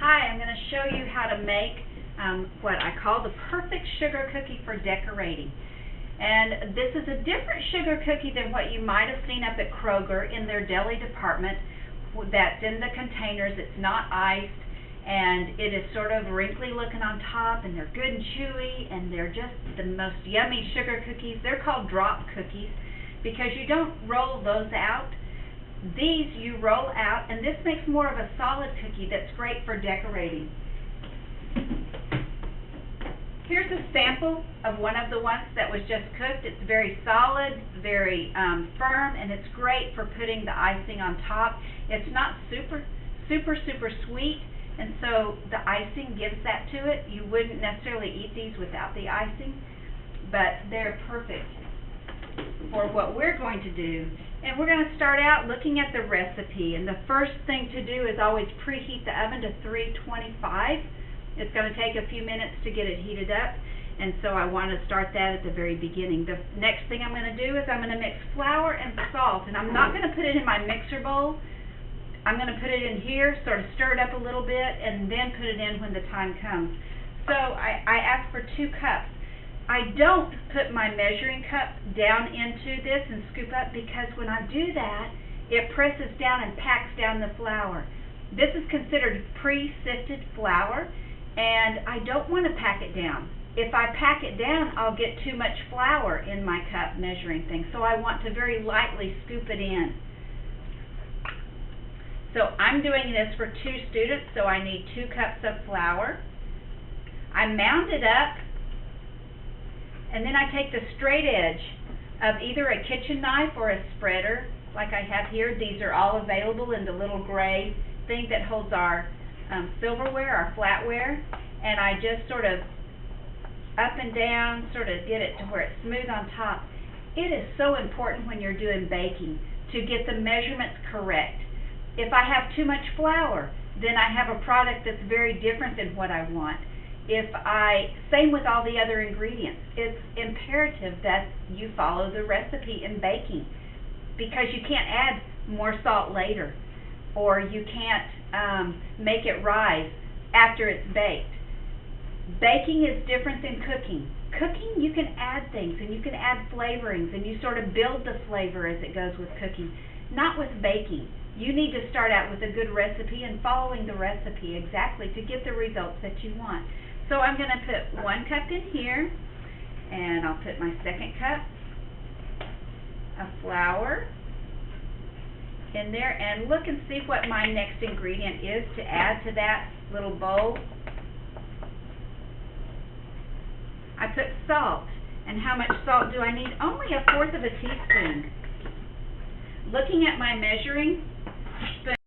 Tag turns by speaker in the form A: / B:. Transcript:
A: Hi, I'm going to show you how to make what I call the perfect sugar cookie for decorating. And this is a different sugar cookie than what you might have seen up at Kroger in their deli department that's in the containers. It's not iced, and it is sort of wrinkly looking on top, and they're good and chewy, and they're just the most yummy sugar cookies. They're called drop cookies because you don't roll those out. These you roll out, and this makes more of a solid cookie that's great for decorating. Here's a sample of one of the ones that was just cooked. It's very solid, very firm, and it's great for putting the icing on top. It's not super sweet, and so the icing gives that to it. You wouldn't necessarily eat these without the icing, but they're perfect for what we're going to do. And we're going to start out looking at the recipe, and the first thing to do is always preheat the oven to 325. It's going to take a few minutes to get it heated up, and so I want to start that at the very beginning. The next thing I'm going to do is I'm going to mix flour and salt, and I'm not going to put it in my mixer bowl. I'm going to put it in here, sort of stir it up a little bit, and then put it in when the time comes. So I asked for 2 cups. I don't put my measuring cup down into this and scoop up, because when I do that, it presses down and packs down the flour. This is considered pre-sifted flour, and I don't want to pack it down. If I pack it down, I'll get too much flour in my cup measuring thing, so I want to very lightly scoop it in. So I'm doing this for 2 students, so I need 2 cups of flour. I mound it up, and then I take the straight edge of either a kitchen knife or a spreader like I have here. These are all available in the little gray thing that holds our silverware, our flatware, and I just sort of up and down, sort of get it to where it's smooth on top. It is so important when you're doing baking to get the measurements correct. If I have too much flour, then I have a product that's very different than what I want. Same with all the other ingredients. It's imperative that you follow the recipe in baking, because you can't add more salt later, or you can't make it rise after it's baked. Baking is different than cooking. Cooking, you can add things, and you can add flavorings, and you sort of build the flavor as it goes with cooking. Not with baking. You need to start out with a good recipe and following the recipe exactly to get the results that you want. So I'm going to put 1 cup in here, and I'll put my 2nd cup of flour in there, and look and see what my next ingredient is to add to that little bowl. I put salt. And how much salt do I need? Only 1/4 of a teaspoon. Looking at my measuring